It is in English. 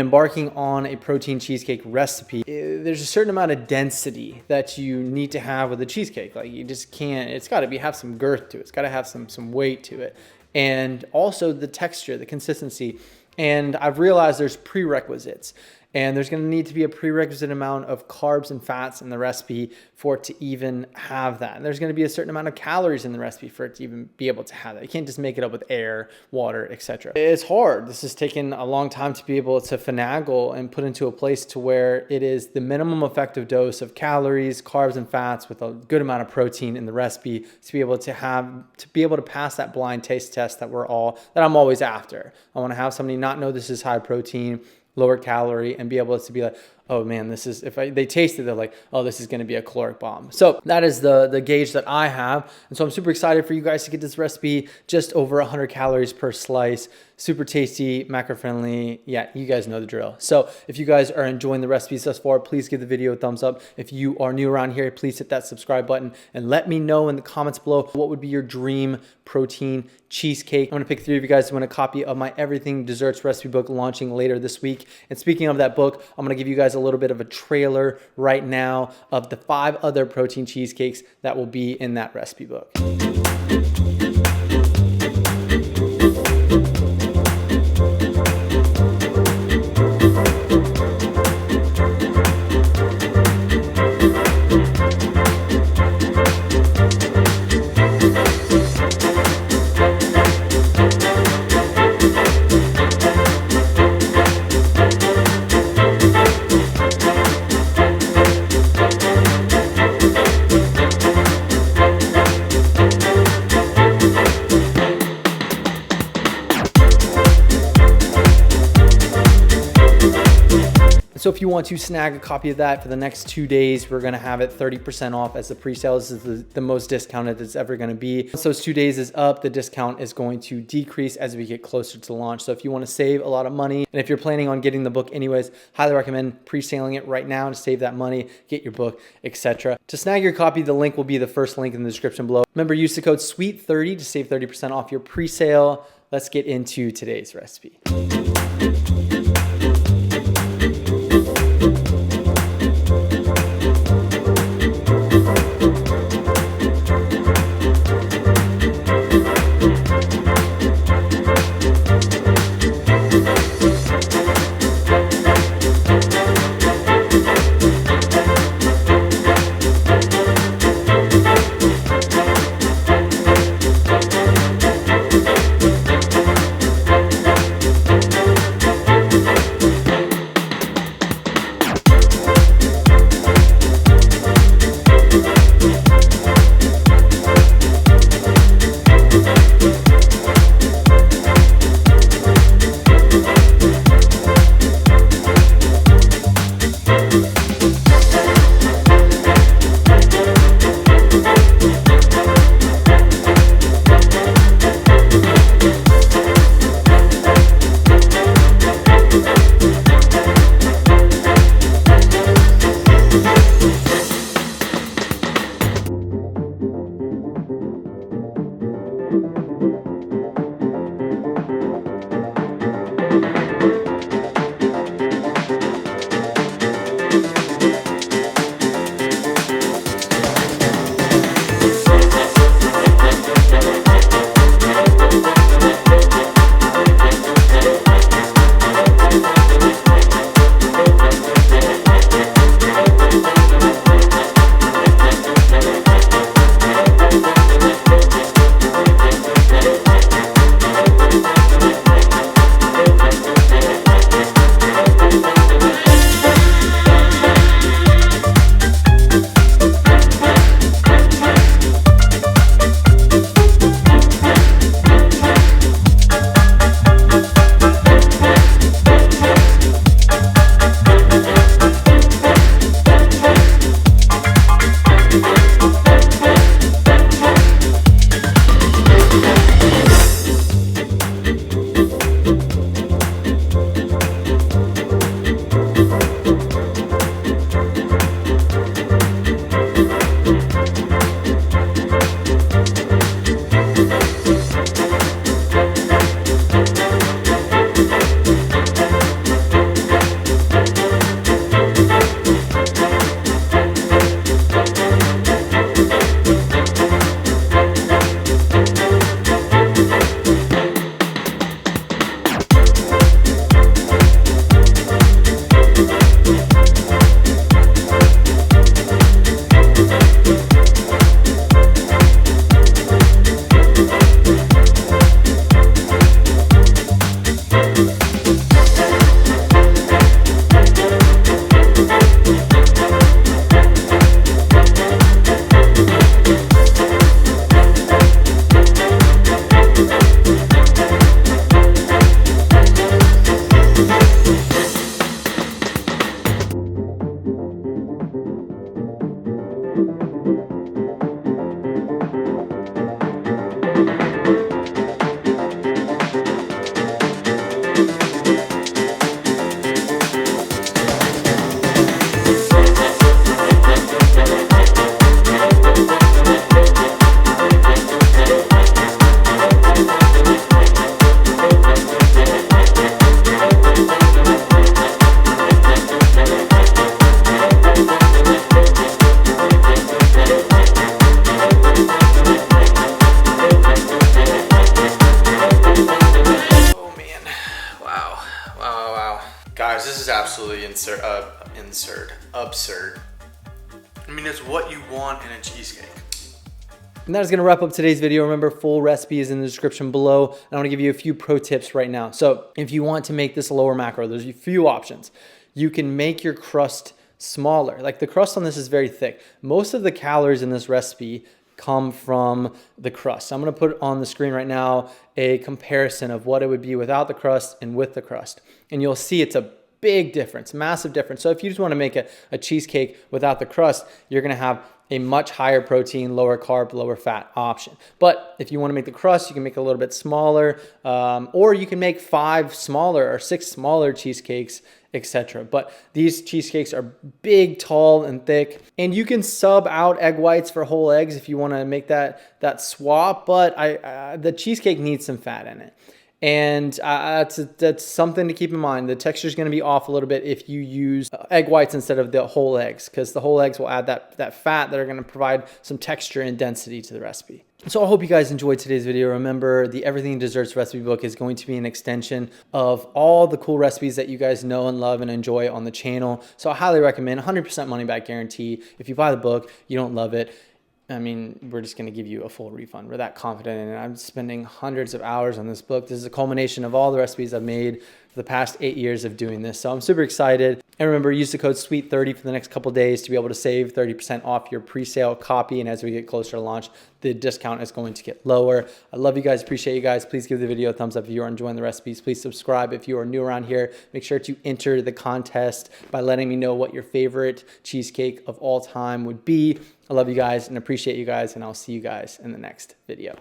embarking on a protein cheesecake recipe, there's a certain amount of density that you need to have with a cheesecake. Like you just can't, it's got to have some girth to it. It's got to have some weight to it. And also the texture, the consistency. And I've realized there's prerequisites. And there's going to need to be a prerequisite amount of carbs and fats in the recipe for it to even have that. And there's going to be a certain amount of calories in the recipe for it to even be able to have that. You can't just make it up with air, water, etc. It's hard. This has taken a long time to be able to finagle and put into a place to where it is the minimum effective dose of calories, carbs, and fats with a good amount of protein in the recipe to be able to pass that blind taste test that I'm always after. I want to have somebody not know this is high protein, lower calorie, and be able to be like, oh man, they taste it, they're like, oh, this is going to be a caloric bomb. So that is the gauge that I have. And so I'm super excited for you guys to get this recipe, just over 100 calories per slice, super tasty, macro friendly. Yeah, you guys know the drill. So if you guys are enjoying the recipes thus far, please give the video a thumbs up. If you are new around here, please hit that subscribe button and let me know in the comments below what would be your dream protein cheesecake. I'm going to pick 3 of you guys to win a copy of my Everything Desserts recipe book launching later this week. And speaking of that book, I'm going to give you guys a little bit of a trailer right now of the 5 other protein cheesecakes that will be in that recipe book. So if you want to snag a copy of that for the next 2 days, we're going to have it 30% off as the pre-sale. This is the most discounted it's ever going to be. Once those 2 days is up, the discount is going to decrease as we get closer to launch. So if you want to save a lot of money, and if you're planning on getting the book anyways, highly recommend pre-saling it right now to save that money, get your book, etc. To snag your copy, the link will be the first link in the description below. Remember, use the code SWEET30 to save 30% off your pre-sale. Let's get into today's recipe. absolutely absurd. I mean, it's what you want in a cheesecake. And that is going to wrap up today's video. Remember, full recipe is in the description below. And I want to give you a few pro tips right now. So if you want to make this lower macro, there's a few options. You can make your crust smaller. Like the crust on this is very thick. Most of the calories in this recipe come from the crust. So I'm going to put on the screen right now a comparison of what it would be without the crust and with the crust. And you'll see it's a big difference, massive difference. So if you just want to make a cheesecake without the crust, you're going to have a much higher protein, lower carb, lower fat option. But if you want to make the crust, you can make it a little bit smaller, or you can make 5 smaller or 6 smaller cheesecakes, etc. But these cheesecakes are big, tall, and thick. And you can sub out egg whites for whole eggs if you want to make that swap. But the cheesecake needs some fat in it. And that's something to keep in mind. The texture is going to be off a little bit if you use egg whites instead of the whole eggs, because the whole eggs will add that fat that are going to provide some texture and density to the recipe. So I hope you guys enjoyed today's video. Remember, the Everything Desserts recipe book is going to be an extension of all the cool recipes that you guys know and love and enjoy on the channel. So I highly recommend 100% money back guarantee. If you buy the book, you don't love it, I mean, we're just going to give you a full refund. We're that confident in it. I'm spending hundreds of hours on this book. This is a culmination of all the recipes I've made for the past 8 years of doing this. So I'm super excited. And remember, use the code SWEET30 for the next couple days to be able to save 30% off your pre-sale copy. And as we get closer to launch, the discount is going to get lower. I love you guys. Appreciate you guys. Please give the video a thumbs up if you are enjoying the recipes. Please subscribe if you are new around here. Make sure to enter the contest by letting me know what your favorite cheesecake of all time would be. I love you guys and appreciate you guys, and I'll see you guys in the next video.